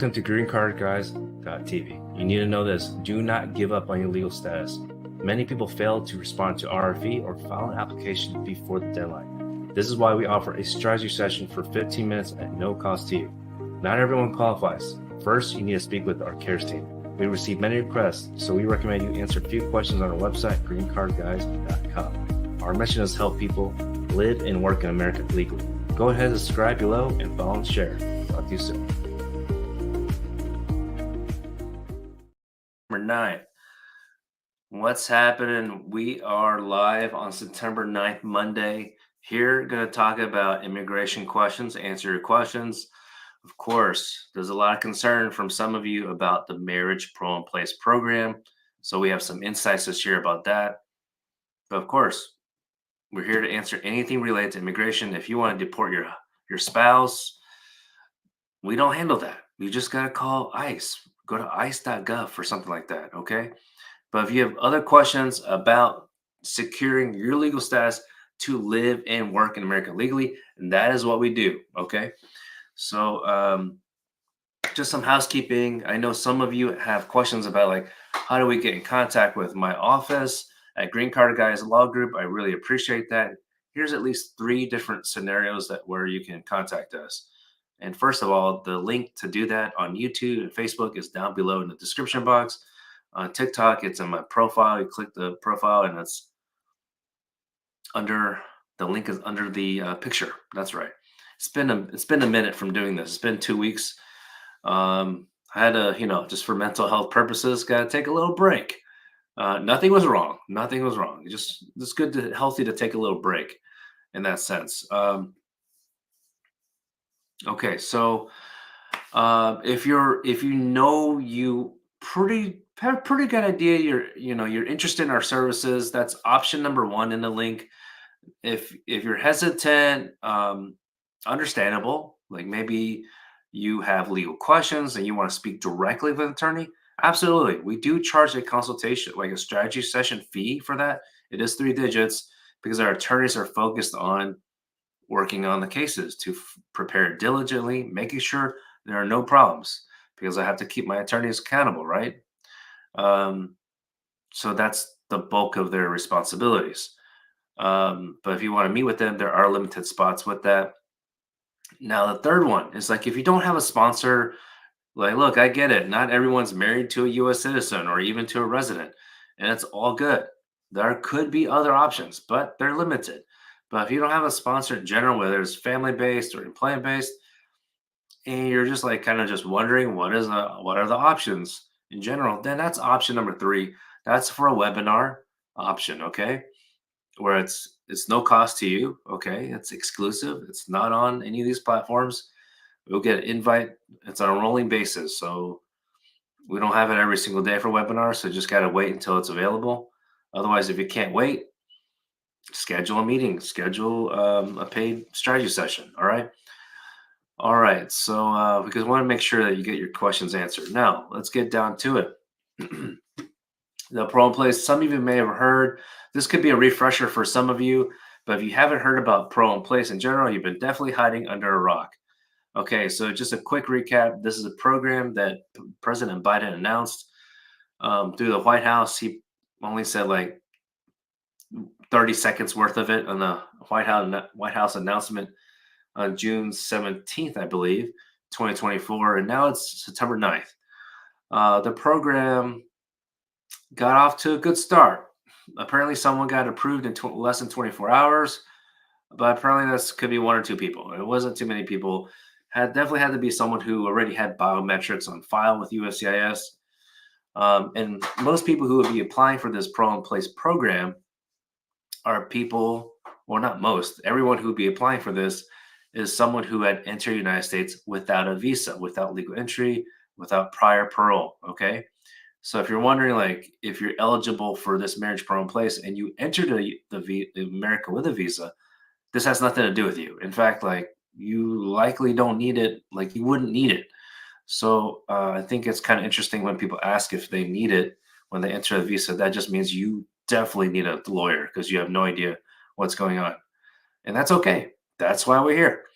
Welcome to greencardguys.tv. You need to know this. Do not give up on your legal status. Many people fail to respond to RFE or file an application before the deadline. This is why we offer a strategy session for 15 minutes at no cost to you. Not everyone qualifies. First, you need to speak with our cares team. We receive many requests, so we recommend you answer a few questions on our website, greencardguys.com. Our mission is to help people live and work in America legally. Go ahead and subscribe below and follow and share. Talk to you soon. Number 9. What's happening? We are live on September 9th, Monday. Here, going to talk about immigration questions, answer your questions. Of course, there's a lot of concern from some of you about the marriage parole in place program. So we have some insights to share about that. But of course, we're here to answer anything related to immigration. If you want to deport your spouse, we don't handle that. You just got to call ICE. Go to ice.gov for something like that, okay? But if you have other questions about securing your legal status to live and work in America legally, and that is what we do, okay? So just some housekeeping. I know some of you have questions about like, how do we get in contact with my office at Green Card Guys Law Group? I really appreciate that. Here's at least 3 different scenarios where you can contact us. And first of all, the link to do that on YouTube and Facebook is down below in the description box. On TikTok, it's in my profile. You click the profile and it's under, the link is under the picture. That's right. It's been a minute from doing this. It's been 2 weeks. I had to, just for mental health purposes, got to take a little break. Nothing was wrong. Nothing was wrong. It's good to healthy to take a little break in that sense. Okay, so if you know you have a pretty good idea, you're interested in our services, that's option number 1 in the link. If you're hesitant, understandable, like maybe you have legal questions and you want to speak directly with an attorney, absolutely. We do charge a consultation, like a strategy session fee for that. It is 3 digits because our attorneys are focused on working on the cases to prepare diligently, making sure there are no problems, because I have to keep my attorneys accountable, right? So that's the bulk of their responsibilities. But if you want to meet with them, there are limited spots with that. Now, the third one is like, if you don't have a sponsor, like, look, I get it. Not everyone's married to a U.S. citizen or even to a resident, and it's all good. There could be other options, but they're limited. But if you don't have a sponsor in general, whether it's family-based or employment-based, and you're just like kind of just wondering what are the options in general, then that's option number 3. That's for a webinar option, okay? Where it's no cost to you, okay? It's exclusive. It's not on any of these platforms. We'll get an invite. It's on a rolling basis, so we don't have it every single day for webinars, so just got to wait until it's available. Otherwise, if you can't wait, schedule a meeting, schedule a paid strategy session. All right. So because we want to make sure that you get your questions answered. Now let's get down to it. The parole in place, some of you may have heard, this could be a refresher for some of you, but if you haven't heard about parole in place in general, you've been definitely hiding under a rock. Okay, so just a quick recap. This is a program that President Biden announced through the White House. He only said like 30 seconds worth of it on the White House announcement on June 17th, I believe, 2024. And now it's September 9th. The program got off to a good start. Apparently someone got approved in less than 24 hours, but apparently this could be 1 or 2 people. It wasn't too many people. Definitely had to be someone who already had biometrics on file with USCIS. And most people who would be applying for this parole in place program are people, well, not most, everyone who would be applying for this is someone who had entered the United States without a visa, without legal entry, without prior parole, okay? So if you're wondering, like, if you're eligible for this marriage parole in place and you entered America with a visa, this has nothing to do with you. In fact, like, you likely don't need it, like you wouldn't need it. So I think it's kind of interesting when people ask if they need it when they enter a visa. That just means you definitely need a lawyer because you have no idea what's going on. And that's okay. That's why we're here.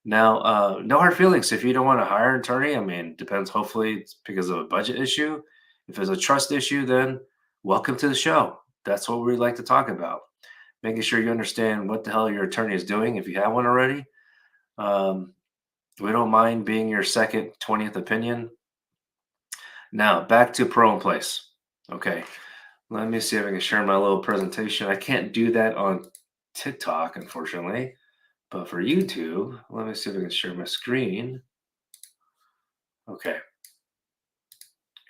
Now, no hard feelings if you don't want to hire an attorney. I mean, depends. Hopefully, it's because of a budget issue. If it's a trust issue, then welcome to the show. That's what we like to talk about. Making sure you understand what the hell your attorney is doing if you have one already. Um, we don't mind being your second, 20th opinion. Now, back to pro in place. Okay, let me see if I can share my little presentation. I can't do that on TikTok, unfortunately, but for YouTube, let me see if I can share my screen. Okay,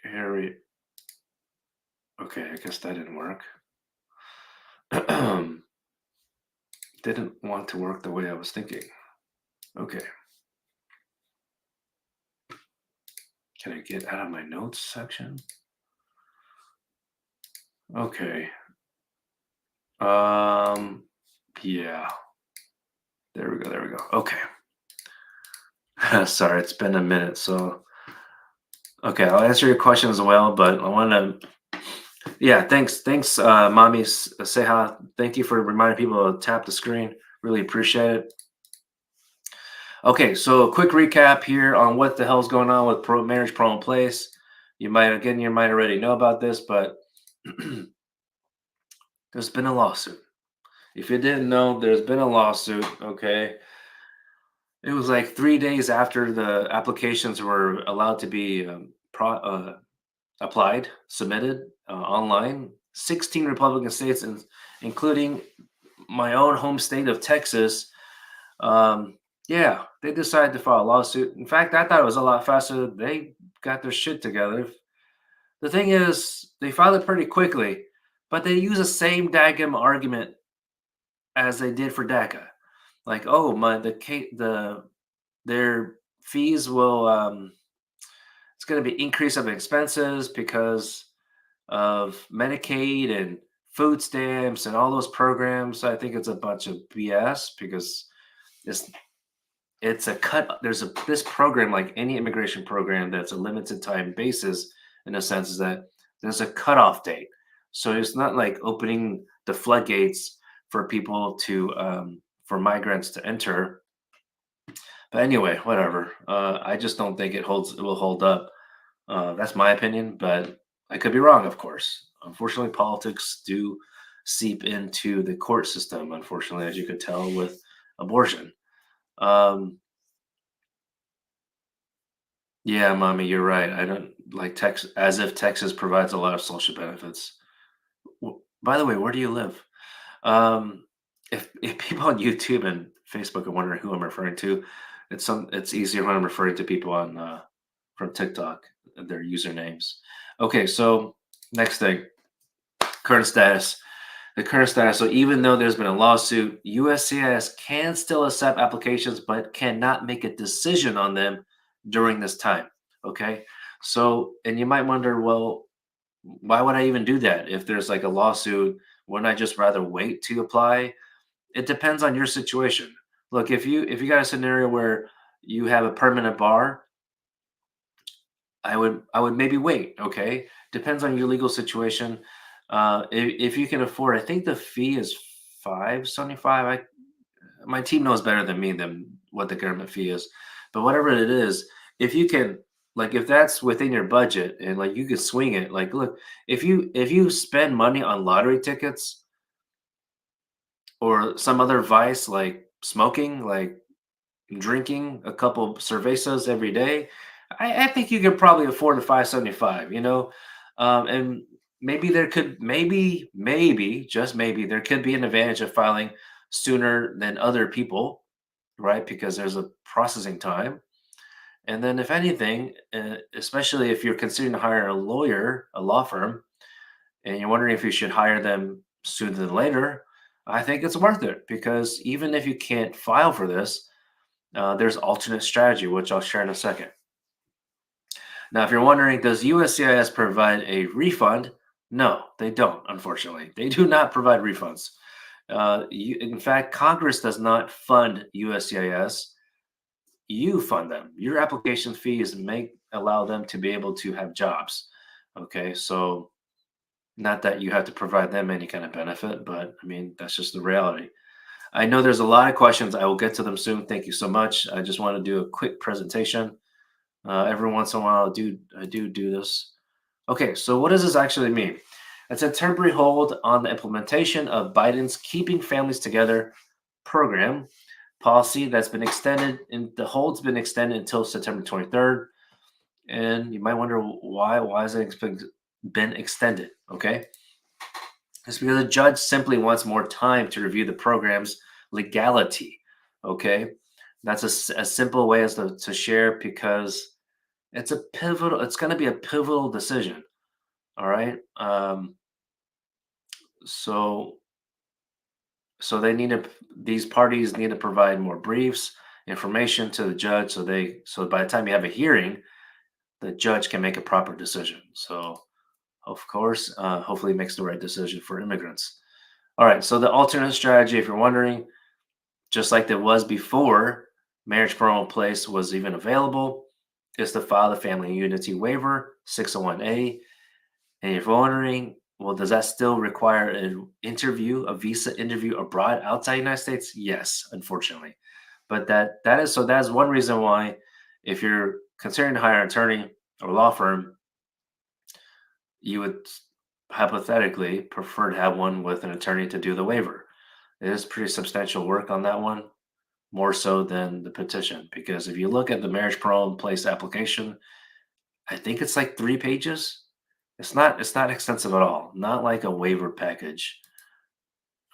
here we. Okay, I guess that didn't work. Didn't want to work the way I was thinking. Okay, can I get out of my notes section? Okay. Um, yeah. There we go. There we go. Okay. Sorry, it's been a minute. So, okay, I'll answer your question as well, but I want to, yeah, thanks, mommy Seha. Thank you for reminding people to tap the screen. Really appreciate it. Okay, so a quick recap here on what the hell's going on with marriage pro in place. You might already know about this, but there's been a lawsuit. If you didn't know, there's been a lawsuit. Okay, it was like 3 days after the applications were allowed to be applied, submitted online. 16 Republican states, including my own home state of Texas, yeah, they decided to file a lawsuit. In fact, I thought it was a lot faster. They got their shit together. The thing is, they filed it pretty quickly, but they use the same daggum argument as they did for DACA. Like, oh my, their fees will it's going to be increase of expenses because of Medicaid and food stamps and all those programs. I think it's a bunch of BS because it's it's a cut. There's a this program like any immigration program that's a limited time basis in a sense is that there's a cutoff date. So it's not like opening the floodgates for people to for migrants to enter. But anyway, whatever. I just don't think it will hold up. That's my opinion, but I could be wrong, of course. Unfortunately, politics do seep into the court system, unfortunately, as you could tell with abortion. Um, yeah, mommy, you're right. I don't like Texas, as if Texas provides a lot of social benefits. By the way, where do you live? Um, if people on YouTube and Facebook are wondering who I'm referring to, it's easier when I'm referring to people on from TikTok, their usernames. Okay, so next thing, current status. The current status. So even though there's been a lawsuit, USCIS can still accept applications, but cannot make a decision on them during this time. Okay. So, and you might wonder, well, why would I even do that if there's like a lawsuit? Wouldn't I just rather wait to apply? It depends on your situation. Look, if you got a scenario where you have a permanent bar, I would maybe wait. Okay, depends on your legal situation. If you can afford, I think the fee is 575. My team knows better than me than what the government fee is, but whatever it is, if you can, like, if that's within your budget and like you can swing it, like, look, if you spend money on lottery tickets or some other vice like smoking, like drinking a couple cervezas every day, I think you could probably afford a 575, and maybe there could, maybe, just maybe, there could be an advantage of filing sooner than other people, right? Because there's a processing time. And then, if anything, especially if you're considering to hire a lawyer, a law firm, and you're wondering if you should hire them sooner than later, I think it's worth it because even if you can't file for this, there's alternate strategy, which I'll share in a second. Now, if you're wondering, does USCIS provide a refund? No, they don't, unfortunately. They do not provide refunds. In fact, Congress does not fund USCIS. You fund them. Your application fees make allow them to be able to have jobs. Okay, so not that you have to provide them any kind of benefit, but I mean, that's just the reality. I know there's a lot of questions. I will get to them soon. Thank you so much. I just want to do a quick presentation. Every once in a while, I do this. Okay, so what does this actually mean? It's a temporary hold on the implementation of Biden's Keeping Families Together program policy that's been extended, and the hold's been extended until September 23rd. And you might wonder why. Why has it been extended? Okay, it's because the judge simply wants more time to review the program's legality. Okay, that's a simple way as to share because it's a pivotal. It's going to be a pivotal decision. All right. So so they need to. These parties need to provide more briefs, information to the judge, so by the time you have a hearing, the judge can make a proper decision. So of course, hopefully, makes the right decision for immigrants. All right. So the alternate strategy, if you're wondering, just like there was before marriage parole in place was even available, is to file the family unity waiver 601A. And if you're wondering, well, does that still require an interview, a visa interview abroad outside the United States? Yes, unfortunately. But that's one reason why, if you're considering to hire an attorney or law firm, you would hypothetically prefer to have one with an attorney to do the waiver. It is pretty substantial work on that one, more so than the petition. Because if you look at the marriage parole in place application, I think it's like 3 pages. It's not extensive at all. Not like a waiver package.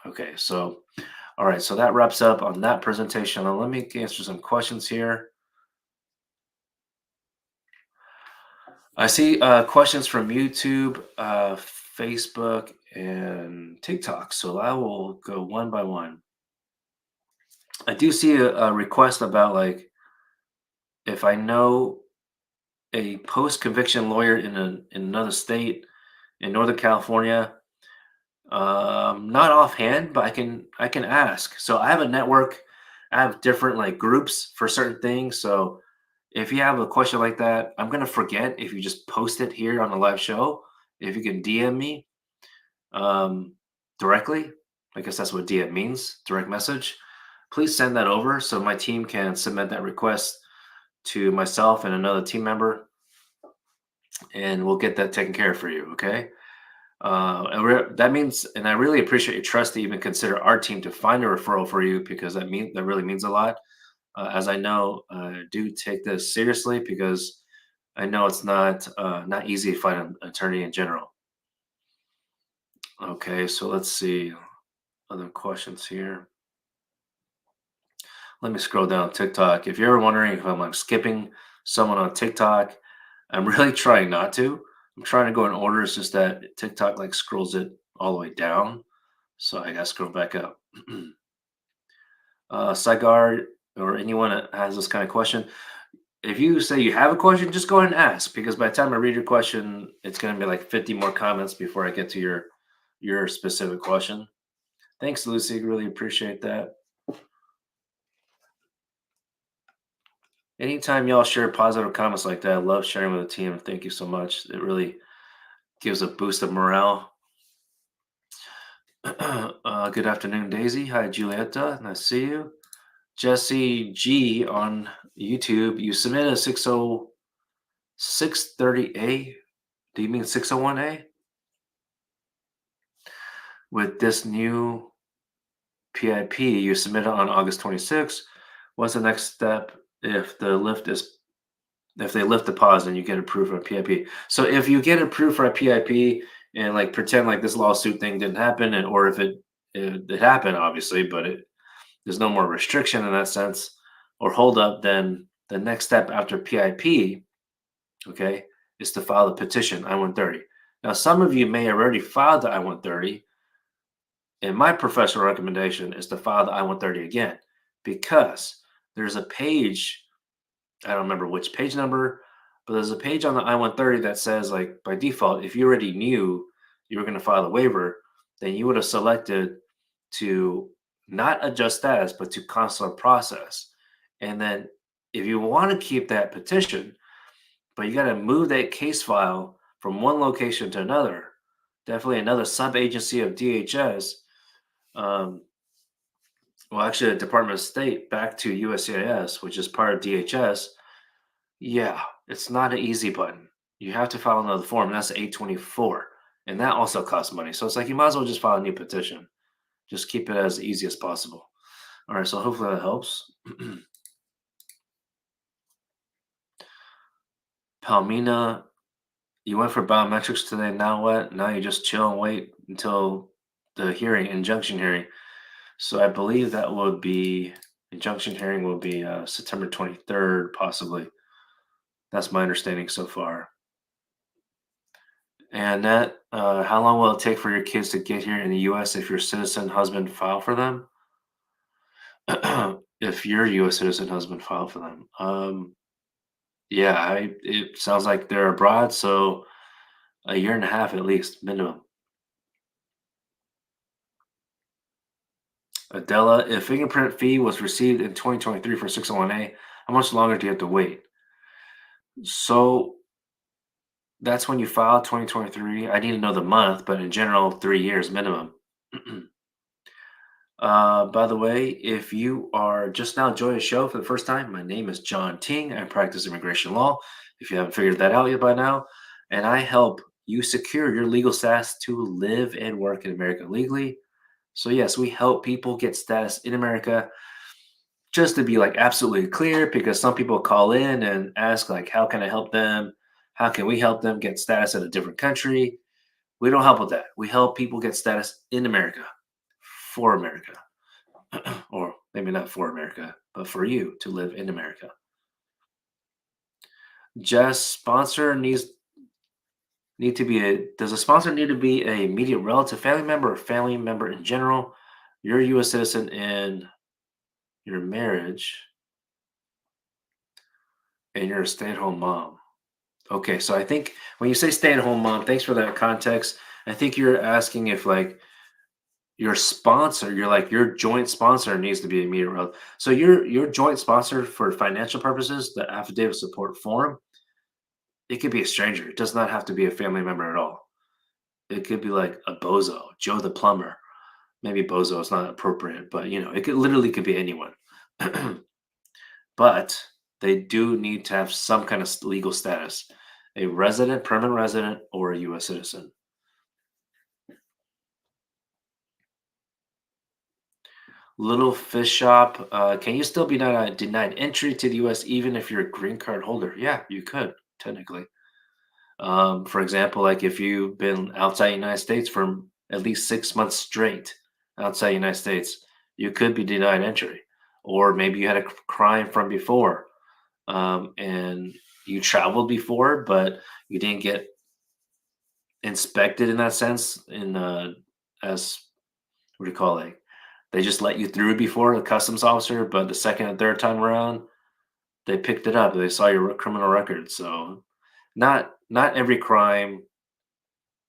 Okay, so all right, so that wraps up on that presentation. Now let me answer some questions here. I see questions from YouTube, Facebook, and TikTok. So I will go one by one. I do see a request about like if I know a post conviction lawyer in another state in Northern California. Not offhand, but I can ask. So I have a network. I have different like groups for certain things. So if you have a question like that, I'm gonna forget if you just post it here on the live show. If you can DM me um, directly, I guess that's what DM means, direct message. Please send that over so my team can submit that request to myself and another team member, and we'll get that taken care of for you. Okay. That means, and I really appreciate your trust to even consider our team to find a referral for you because that really means a lot. As I know, do take this seriously because I know it's not easy to find an attorney in general. Okay, so let's see other questions here. Let me scroll down TikTok. If you're ever wondering if I'm like skipping someone on TikTok, I'm really trying not to. I'm trying to go in order. It's just that TikTok like scrolls it all the way down. So I gotta scroll back up. Sagar or anyone that has this kind of question, if you say you have a question, just go ahead and ask because by the time I read your question, it's gonna be like 50 more comments before I get to your specific question. Thanks, Lucy. Really appreciate that. Anytime y'all share positive comments like that, I love sharing with the team. Thank you so much. It really gives a boost of morale. Good afternoon, Daisy. Hi, Julieta. Nice to see you. Jesse G on YouTube. You submitted a 630A. Do you mean 601A? With this new PIP you submitted on August 26th. What's the next step if they lift the pause and you get approved for a PIP? So if you get approved for a PIP and like pretend like this lawsuit thing didn't happen, and or if it happened obviously, but there's no more restriction in that sense or hold up, then the next step after PIP, okay, is to file a petition I-130. Now some of you may have already filed the I-130, and my professional recommendation is to file the I-130 again because there's a page, I don't remember which page number, but there's a page on the I-130 that says, like, by default, if you already knew you were going to file the waiver, then you would have selected to not adjust status, but to consular process. And then if you want to keep that petition, but you got to move that case file from one location to another, definitely another sub agency of DHS, um, Well, actually, the Department of State back to USCIS, which is part of DHS. Yeah, it's not an easy button. You have to file another form. And that's 824, and that also costs money. So it's like you might as well just file a new petition. Just keep it as easy as possible. All right, so hopefully that helps. Palmina, you went for biometrics today. Now what? Now you just chill and wait until the hearing, injunction hearing. So I believe that would be injunction hearing will be September 23rd, possibly. That's my understanding so far. And that, how long will it take for your kids to get here in the U.S. if your citizen husband file for them? If your U.S. citizen husband file for them, yeah, it sounds like they're abroad, so a year and a half at least minimum. Adela, if fingerprint fee was received in 2023 for 601A, how much longer do you have to wait? So that's when you file 2023. I need to know the month, but in general, 3 years minimum. By the way, if you are just now joining the show for the first time, my name is John Ting. I practice immigration law. If you haven't figured that out yet by now, and I help you secure your legal status to live and work in America legally. So, yes, we help people get status in America. Just to be like absolutely clear, because some people call in and ask, like, how can I help them? How can we help them get status in a different country? We don't help with that. We help people get status in America for America. Or maybe not for America, but for you to live in America. Just sponsor need to be a does a sponsor need to be a immediate relative, family member, or family member in general? You're a U.S. citizen in your marriage, and you're a stay-at-home mom. Okay, so I think when you say stay-at-home mom, thanks for that context. I think you're asking if like your sponsor, your joint sponsor needs to be immediate relative. So your joint sponsor for financial purposes, the affidavit of support form. It could be a stranger. It does not have to be a family member at all. It could be like a bozo, Joe the plumber. Maybe bozo is not appropriate, but it could be anyone. But they do need to have some kind of legal status, a resident, permanent resident, or a U.S. citizen. Little fish shop. Can you still be denied entry to the U.S. even if you're a green card holder? Yeah, you could technically. For example, like if you've been outside the United States for at least 6 months straight outside the United States, you could be denied entry. Or maybe you had a crime from before, and you traveled before, but you didn't get inspected in that sense. As what do you call it? They just let you through before the customs officer, but the second and third time around, they picked it up. They saw your criminal record. So, not every crime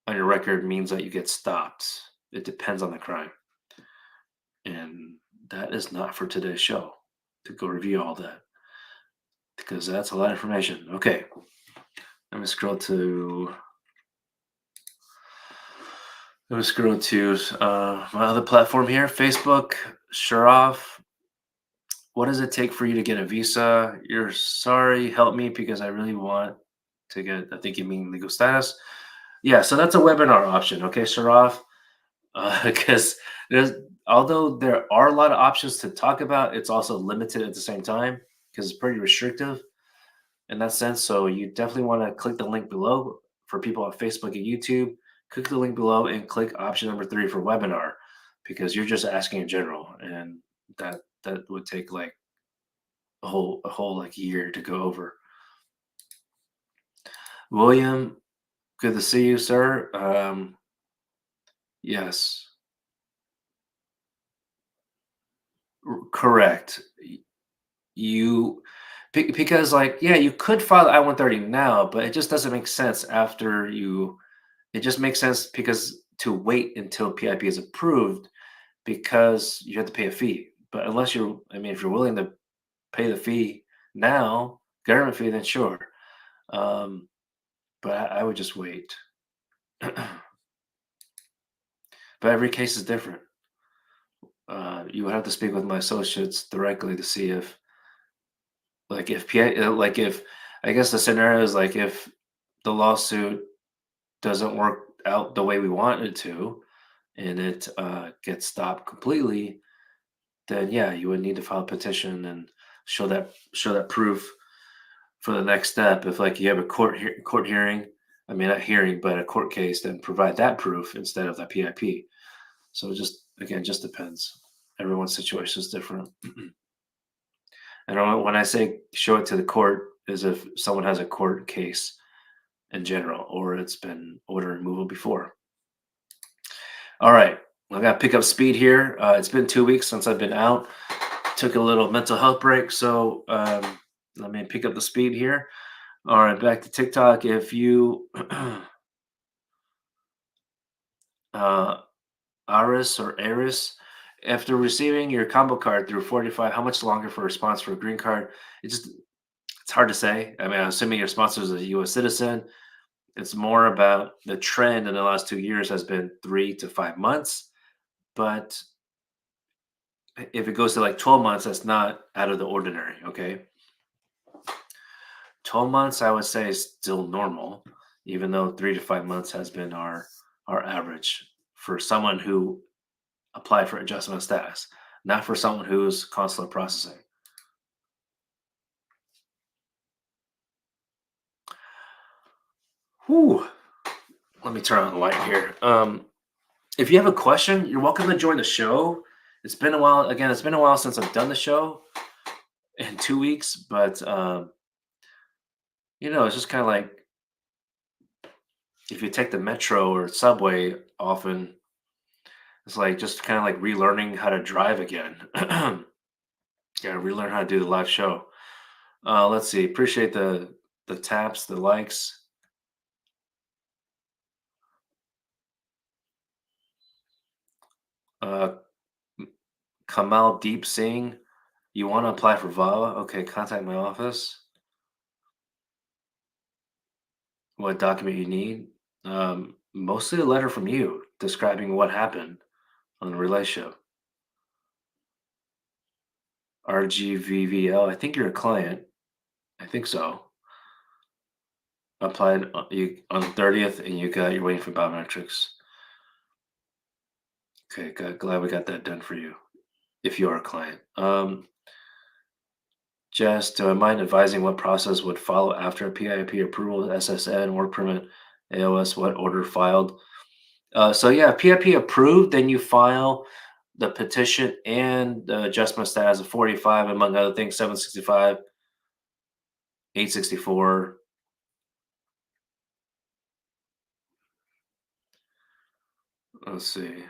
on your record means that you get stopped. It depends on the crime. And that is not for today's show to go review all that because that's a lot of information. Okay. Let me scroll to my other platform here, Facebook. Sharaf, what does it take for you to get a visa? You're sorry, help me because I really want to get. I think you mean legal status. Yeah, so that's a webinar option. Okay, Sharaf. Because there's although there are a lot of options to talk about, it's also limited at the same time because it's pretty restrictive in that sense. So you definitely want to click the link below for people on Facebook and YouTube. Click the link below and click option number 3 for webinar because you're just asking in general, and that would take like a whole like year to go over. William, good to see you, sir. Yes, correct. You because like yeah, you could file I-130 now, but it just doesn't make sense after you. It just makes sense because to wait until PIP is approved because you have to pay a fee. But unless you're, I mean, if you're willing to pay the fee now, government fee, then sure. Um, but I would just wait. But every case is different. You would have to speak with my associates directly to see if, like, if PI, like, if I guess the scenario is like if the lawsuit doesn't work out the way we want it to, and it gets stopped completely, then yeah, you would need to file a petition and show that proof for the next step. If like you have a court hearing, I mean not hearing, but a court case, then provide that proof instead of the PIP. So it just again just depends. Everyone's situation is different. And when I say show it to the court, is if someone has a court case in general, or it's been order removal before. All right, I got to pick up speed here. It's been 2 weeks since I've been out. Took a little mental health break, so let me pick up the speed here. All right, back to TikTok. If you uh, Aris or Aris, after receiving your combo card through 45, how much longer for a response for a green card? It's hard to say. I mean, I'm assuming your sponsor is a U.S. citizen. It's more about the trend in the last 2 years has been 3 to 5 months. But if it goes to like 12 months, that's not out of the ordinary. Okay. 12 months, I would say, is still normal, even though 3 to 5 months has been our average for someone who applied for adjustment of status, not for someone who's consular processing. Whew. Let me turn on the light here. If you have a question, you're welcome to join the show. It's been a while. Again, it's been a while since I've done the show in 2 weeks, but it's just kind of like if you take the metro or subway often, it's like just kind of like relearning how to drive again. Yeah, relearn how to do the live show. Let's see. Appreciate the taps, the likes. Uh, Kamal Deep Singh, you want to apply for VAWA? Okay, contact my office. What document you need? Mostly a letter from you describing what happened on the relationship. RGVVL. I think you're a client. I think so. Applied you on the 30th, and you're waiting for biometrics. Okay, good. Glad we got that done for you. If you are a client. Just do I mind advising what process would follow after a PIP approval, SSN, work permit, AOS, what order filed? So yeah, PIP approved, then you file the petition and the adjustment status of 45, among other things, 765, 864. Let's see.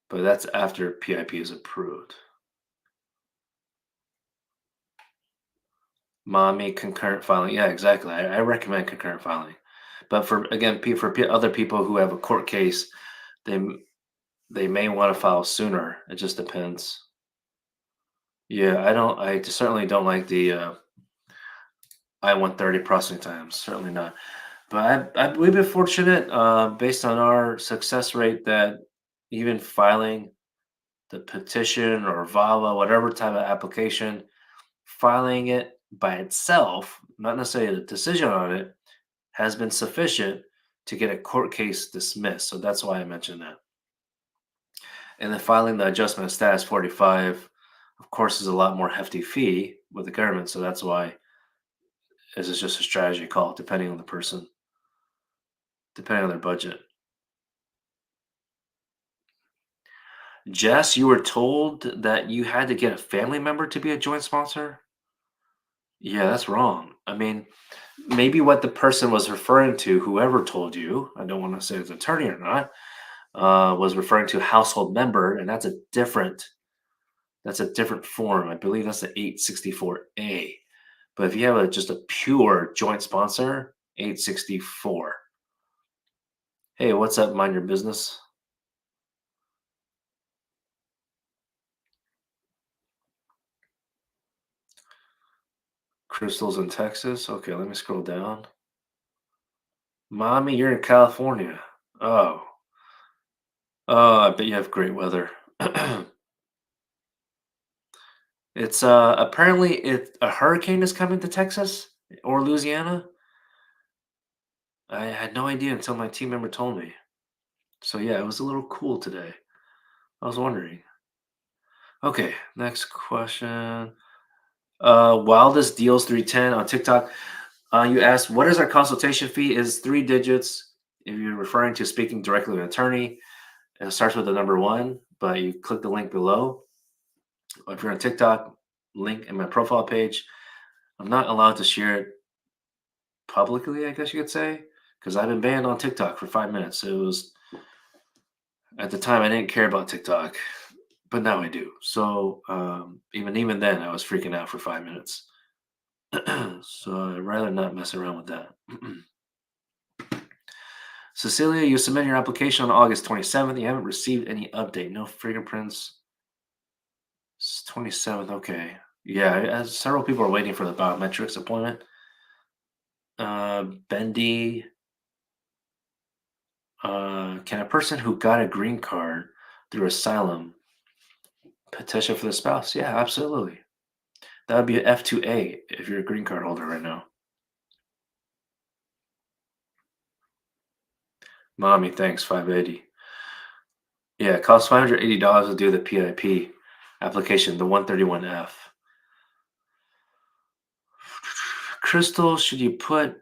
But that's after PIP is approved. Mommy, concurrent filing. Yeah, exactly. I recommend concurrent filing. But for again, other people who have a court case, they m- they may want to file sooner. It just depends. Yeah, I don't. I certainly don't like the I-130 processing times. Certainly not. But we've been fortunate, based on our success rate, that even filing the petition or VAWA, whatever type of application, filing it by itself, not necessarily a decision on it, has been sufficient to get a court case dismissed. So that's why I mentioned that. And then filing the adjustment of status 45, of course, is a lot more hefty fee with the government. So that's why this is just a strategy call, depending on the person, depending on their budget. Jess, you were told that you had to get a family member to be a joint sponsor? Yeah, that's wrong. I mean, maybe what the person was referring to, whoever told you, I don't want to say it's an attorney or not, was referring to household member, and that's a different form. I believe that's the 864A. But if you have just a pure joint sponsor, 864. Hey, what's up? Mind your business. Crystal's in Texas. Okay, let me scroll down. Mommy, you're in California. Oh, Oh, I bet you have great weather. It's apparently a hurricane is coming to Texas or Louisiana. I had no idea until my team member told me. So yeah, it was a little cool today. I was wondering. Okay, next question. Wildest deals 310 on TikTok. You asked, what is our consultation fee? Is three digits. If you're referring to speaking directly with an attorney, it starts with the number one, but you click the link below. If you're on TikTok, link in my profile page. I'm not allowed to share it publicly, I guess you could say, because I've been banned on TikTok for 5 minutes. It was at the time I didn't care about TikTok, but now I do. So even then, I was freaking out for 5 minutes. So I'd rather not mess around with that. Cecilia, you submitted your application on August 27th. You haven't received any update. No fingerprints. It's 27th. Okay. Yeah, as several people are waiting for the biometrics appointment. Bendy, can a person who got a green card through asylum petition for the spouse? Yeah, absolutely. That would be an F2A if you're a green card holder right now. Mommy, thanks, 580. Yeah, it costs $580 to do the PIP application, the 131F. Crystal, should you put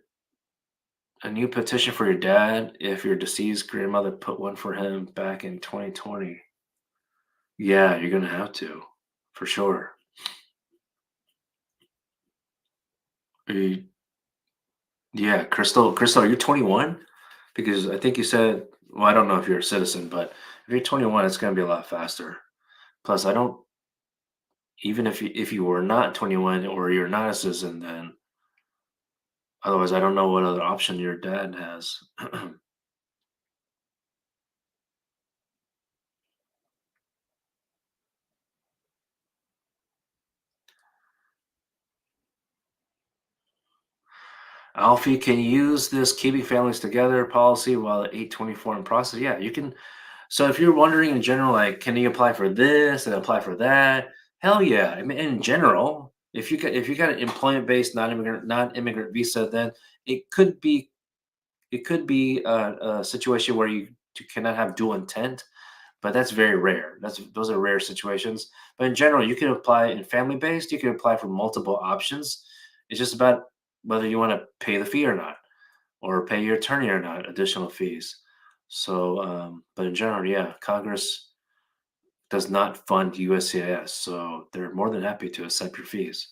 a new petition for your dad if your deceased grandmother put one for him back in 2020? Yeah, you're gonna have to, for sure. Are you, yeah, Crystal, are you 21? Because I think you said, well, I don't know if you're a citizen, but if you're 21, it's gonna be a lot faster. Plus, I don't even if you were not 21 or you're not a citizen, then otherwise I don't know what other option your dad has. Alfie, can you use this keeping families together policy while at 824 in process? Yeah, you can. So if you're wondering in general, like, can you apply for this and apply for that? Hell yeah. I mean, in general, if you got an employment-based non-immigrant visa, then it could be a situation where you cannot have dual intent, but that's very rare. Those are rare situations. But in general, you can apply in family-based. You can apply for multiple options. It's just about whether you want to pay the fee or not, or pay your attorney or not, additional fees. So, but in general, yeah, Congress does not fund USCIS, so they're more than happy to accept your fees.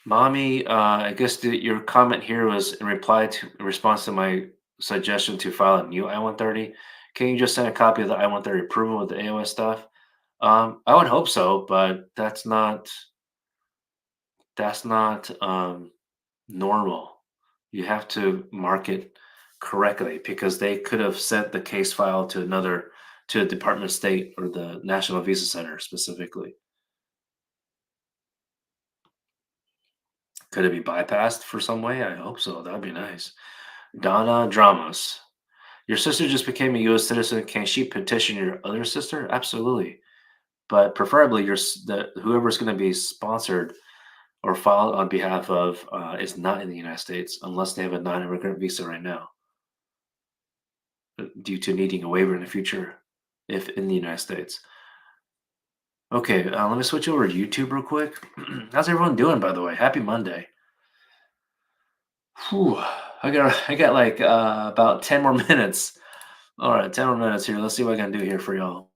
Mommy, I guess your comment here was in response to my suggestion to file a new I-130. Can you just send a copy of the I-130 approval with the AOS stuff? I would hope so, but that's not normal. You have to mark it correctly because they could have sent the case file to a Department of State or the National Visa Center specifically. Could it be bypassed for some way? I hope so. That'd be nice. Donna Dramas. Your sister just became a U.S. citizen. Can she petition your other sister? Absolutely, but preferably whoever's going to be sponsored or filed on behalf of is not in the United States unless they have a non-immigrant visa right now, due to needing a waiver in the future if in the United States. Okay, let me switch over to YouTube real quick. How's everyone doing, by the way? Happy Monday. Whew, I got like about 10 more minutes. All right, 10 more minutes here. Let's see what I can do here for y'all.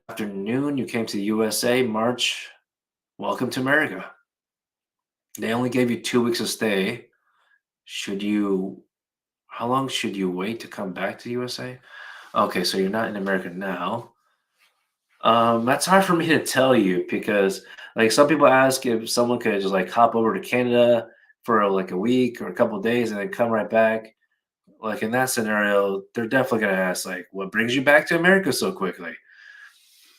Afternoon, you came to the USA, March. Welcome to America. They only gave you 2 weeks of stay. Should you, how long should you wait to come back to the USA? Okay, so you're not in America now. That's hard for me to tell you because, like, some people ask if someone could just like hop over to Canada for like a week or a couple of days and then come right back. like in that scenario, they're definitely going to ask, like, what brings you back to America so quickly?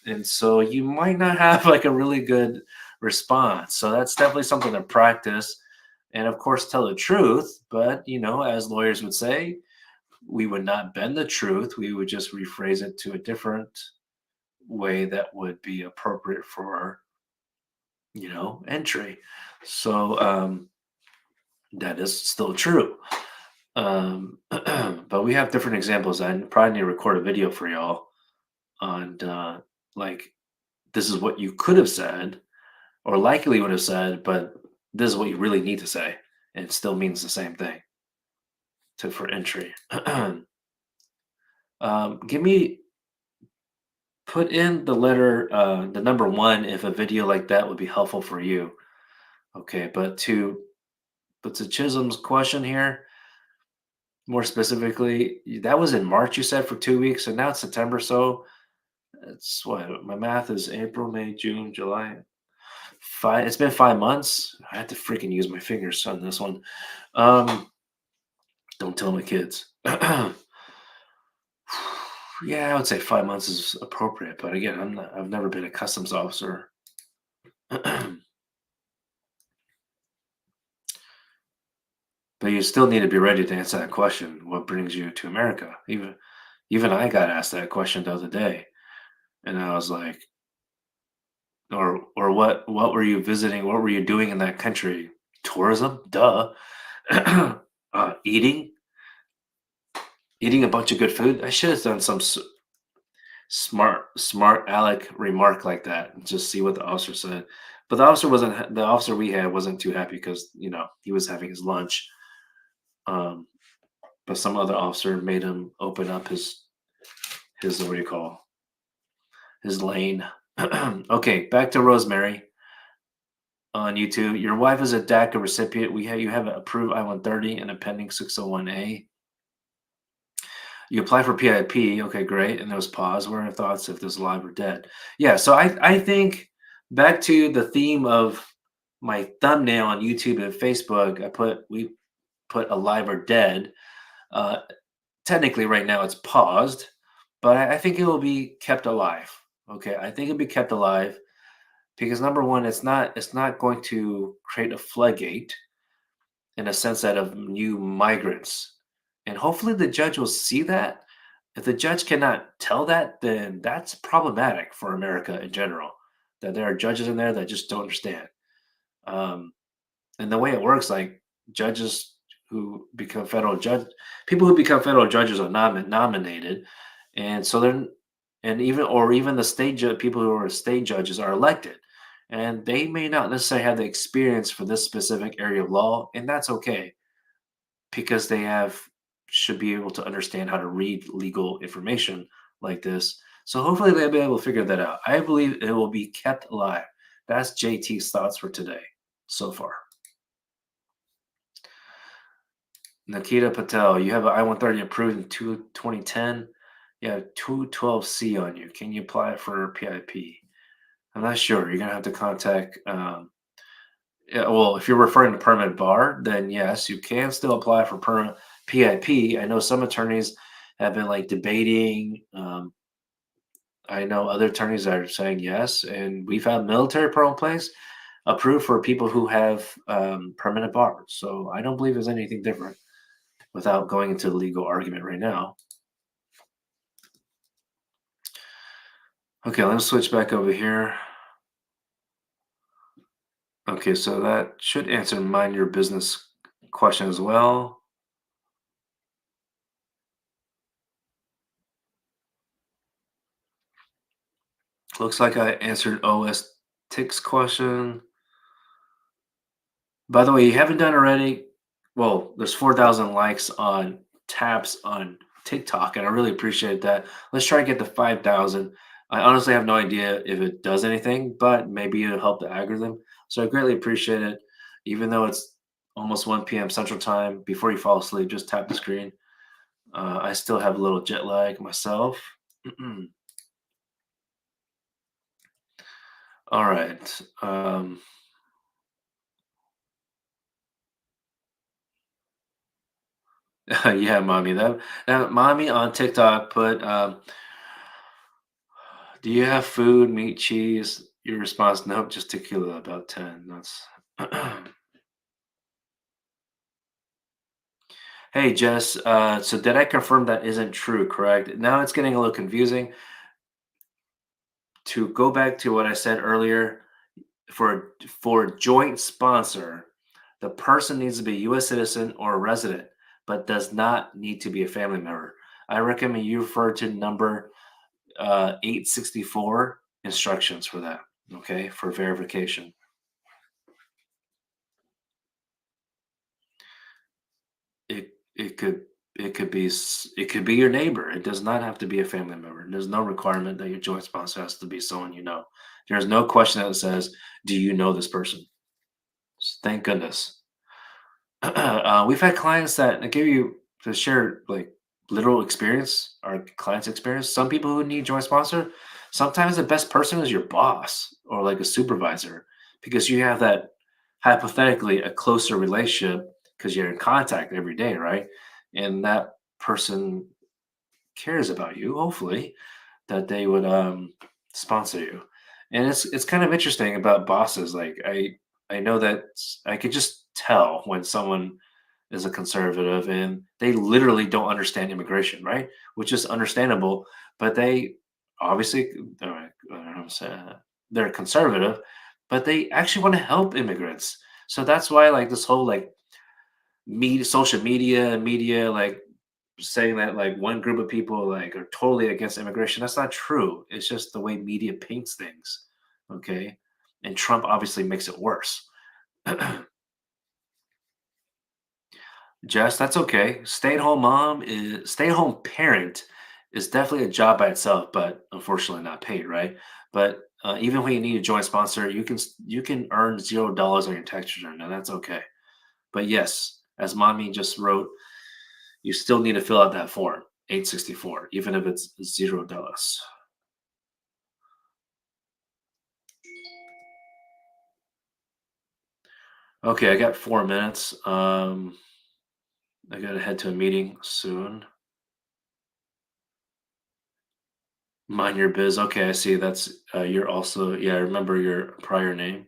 And so you might not have like a really good response. So that's definitely something to practice. And of course, tell the truth. But, as lawyers would say, we would not bend the truth. We would just rephrase it to a different way that would be appropriate for, entry. So that is still true. But we have different examples. I probably need to record a video for y'all on like this is what you could have said or likely would have said, but this is what you really need to say. And it still means the same thing for entry. Give me put in the letter the number one if a video like that would be helpful for you. Okay, but to Chisholm's question here, more specifically, that was in March, you said, for 2 weeks, and now it's September. So it's what my math is April, May, June, July. It's been 5 months. I had to freaking use my fingers on this one. Don't tell my kids. Yeah, I would say 5 months is appropriate, but again, I've never been a customs officer. But you still need to be ready to answer that question. What brings you to America? Even I got asked that question the other day, and I was like, or what were you visiting? What were you doing in that country? Tourism, duh. Eating, eating a bunch of good food. I should have done some smart aleck remark like that and just see what the officer said. But the officer we had wasn't too happy because he was having his lunch. Um, but some other officer made him open up his what do you call his lane. Okay, back to Rosemary on YouTube. Your wife is a DACA recipient. You have an approved I-130 and a pending 601A. You apply for PIP. Okay, great. And there was pause. What are your thoughts if there's alive or dead? Yeah, so I think back to the theme of my thumbnail on YouTube and Facebook, we put alive or dead. Uh, Technically, right now it's paused, but I think it will be kept alive. Okay, I think it'll be kept alive because number one, it's not going to create a floodgate in a sense that of new migrants, and hopefully the judge will see that. If the judge cannot tell that, then that's problematic for America in general. That there are judges in there that just don't understand. Um, and the way it works, like judges who become federal judge, people who become federal judges are nominated, and so then, and even the people who are state judges are elected, and they may not necessarily have the experience for this specific area of law, and that's okay because they should be able to understand how to read legal information like this. So hopefully they'll be able to figure that out. I believe it will be kept alive. That's JT's thoughts for today so far. Nikita Patel, you have an I-130 approved in 2010. You have 212C on you. Can you apply for PIP? I'm not sure. You're gonna have to contact. Yeah, well, if you're referring to permanent bar, then yes, you can still apply for permanent PIP. I know some attorneys have been like debating. I know other attorneys are saying yes, and we've had military parole plays approved for people who have permanent bars. So I don't believe there's anything different without going into the legal argument right now. Okay, let's switch back over here. Okay, so that should answer mind your business question as well. Looks like I answered OS Tick's question. By the way, you haven't done already. Well, there's 4,000 likes on taps on TikTok, and I really appreciate that. Let's try to get to 5,000. I honestly have no idea if it does anything, but maybe it'll help the algorithm. So I greatly appreciate it. Even though it's almost 1 p.m. Central Time, before you fall asleep, just tap the screen. I still have a little jet lag myself. All right. Yeah, mommy. That mommy on TikTok put, "Do you have food, meat, cheese?" Your response, "Nope, just tequila." About 10. That's Hey, Jess. So did I confirm that isn't true? Correct. Now it's getting a little confusing. To go back to what I said earlier, for a joint sponsor, the person needs to be a U.S. citizen or a resident, but does not need to be a family member. I recommend you refer to number 864 instructions for that. Okay, for verification. It could be your neighbor. It does not have to be a family member. There's no requirement that your joint sponsor has to be someone you know. There's no question that says, "Do you know this person?" Thank goodness. We've had clients that I give you to share like literal experience, our clients' experience. Some people who need joint sponsor, sometimes the best person is your boss or like a supervisor because you have that hypothetically a closer relationship because you're in contact every day, right? And that person cares about you, hopefully, that they would sponsor you. And it's kind of interesting about bosses. Like I know that I could just tell when someone is a conservative and they literally don't understand immigration, right? Which is understandable, but they obviously I don't know how to say that. They're conservative, but they actually want to help immigrants. So that's why like this whole like social media like saying that like one group of people like are totally against immigration. That's not true. It's just the way media paints things. Okay. And Trump obviously makes it worse. Jess, that's okay. Stay at home parent is definitely a job by itself, but unfortunately not paid, right? But even when you need a joint sponsor, you can earn $0 on your tax return, and that's okay. But yes, as mommy just wrote, you still need to fill out that form, 864, even if it's $0. Okay, I got 4 minutes. I gotta head to a meeting soon. Mind your biz. Okay, I see. That's you're also yeah. I remember your prior name.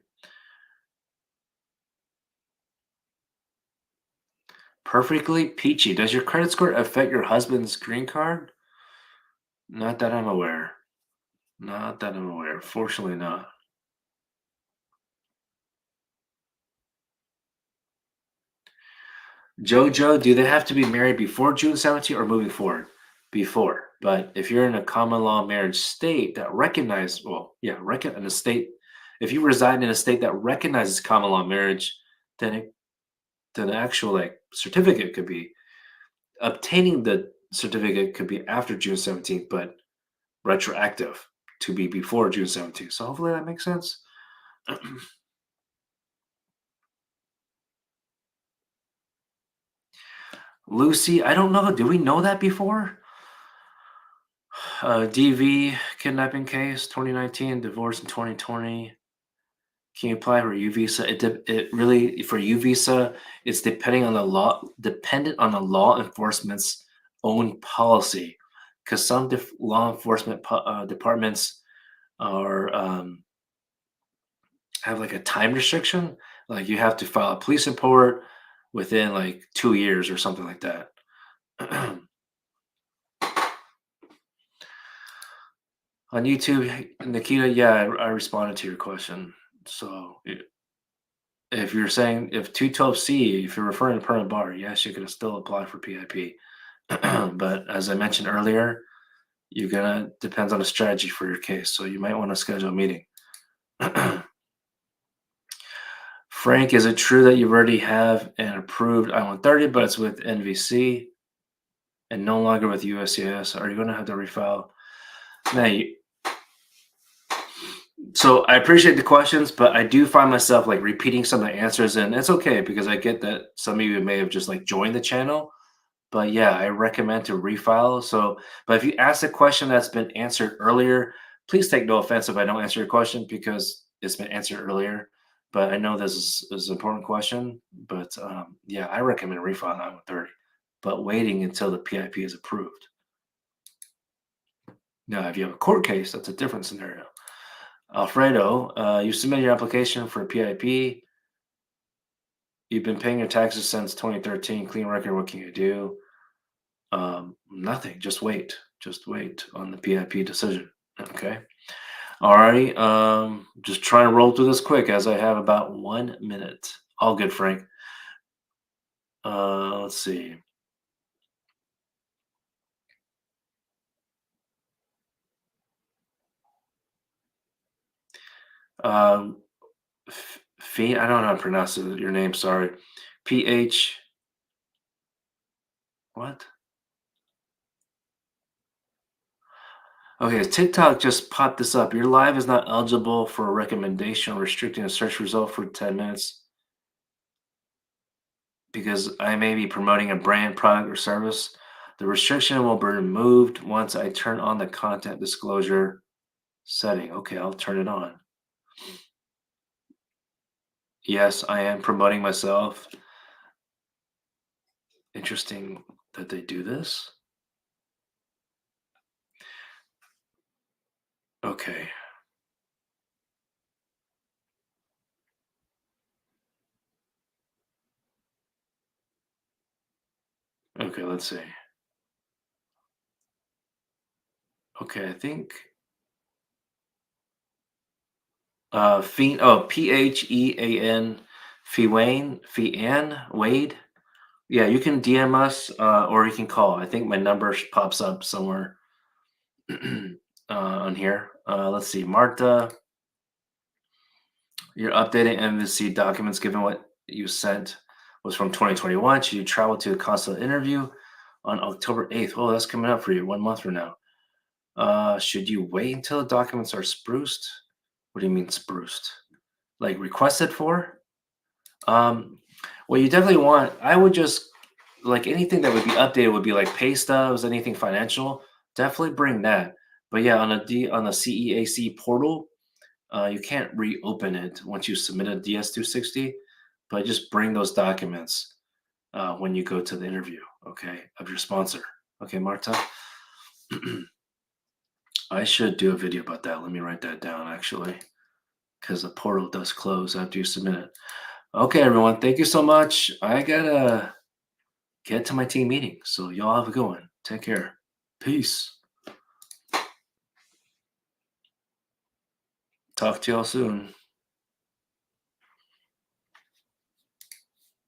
Perfectly peachy. Does your credit score affect your husband's green card? Not that I'm aware. Not that I'm aware. Fortunately, not. Jojo, do they have to be married before June 17th or moving forward? Before. But if you're in a common law marriage state that recognize, well, yeah, in a state, if you reside in a state that recognizes common law marriage, then then the actual like certificate could be obtaining the certificate could be after June 17th, but retroactive to be before June 17th. So hopefully that makes sense. Lucy, I don't know. Do we know that before? DV kidnapping case 2019, divorce in 2020. Can you apply for U visa? It really for U visa, it's dependent on the law enforcement's own policy, because some law enforcement departments are have like a time restriction. Like you have to file a police report within like 2 years or something like that. On YouTube, Nikita, yeah, I responded to your question. So if you're saying if 212C, if you're referring to permanent bar, yes, you can still apply for PIP. But as I mentioned earlier, you're gonna depends on the strategy for your case. So you might want to schedule a meeting. Frank, is it true that you already have an approved I-130, but it's with NVC and no longer with USCIS? Are you going to have to refile? Man, so I appreciate the questions, but I do find myself like repeating some of the answers, and it's okay because I get that some of you may have just like joined the channel. But yeah, I recommend to refile. So, but if you ask a question that's been answered earlier, please take no offense if I don't answer your question because it's been answered earlier. But I know this is an important question. But yeah, I recommend refile 930. but waiting until the PIP is approved. Now, if you have a court case, that's a different scenario. Alfredo, you submitted your application for a PIP. You've been paying your taxes since 2013. Clean record. What can you do? Nothing. Just wait. Just wait on the PIP decision. Okay. Alrighty. Just try to roll through this quick as I have about 1 minute. All good, Frank. Let's see. Um, Fiend, I don't know how to pronounce your name. Sorry. PH. What? Okay, TikTok just popped this up. Your live is not eligible for a recommendation, restricting a search result for 10 minutes because I may be promoting a brand, product, or service. The restriction will be removed once I turn on the content disclosure setting. Okay, I'll turn it on. Yes, I am promoting myself. Interesting that they do this. Okay. Okay, let's see. Okay, I think Fiend, Phean, Fian Wade. Yeah, you can DM us or you can call. I think my number pops up somewhere on here. Let's see, Marta, your updated embassy documents, given what you sent, was from 2021. Should you travel to a consulate interview on October 8th? Oh, that's coming up for you 1 month from now. Should you wait until the documents are spruced? What do you mean spruced? Like requested for? Um, well, you definitely want. I would just like anything that would be updated would be like pay stubs, anything financial. Definitely bring that. But yeah, on the CEAC portal, you can't reopen it once you submit a DS-260. But just bring those documents when you go to the interview. Okay, of your sponsor. Okay, Marta. I should do a video about that. Let me write that down actually, because the portal does close after you submit it. Okay, everyone. Thank you so much. I gotta get to my team meeting. So y'all have a good one. Take care. Peace. Talk to y'all soon.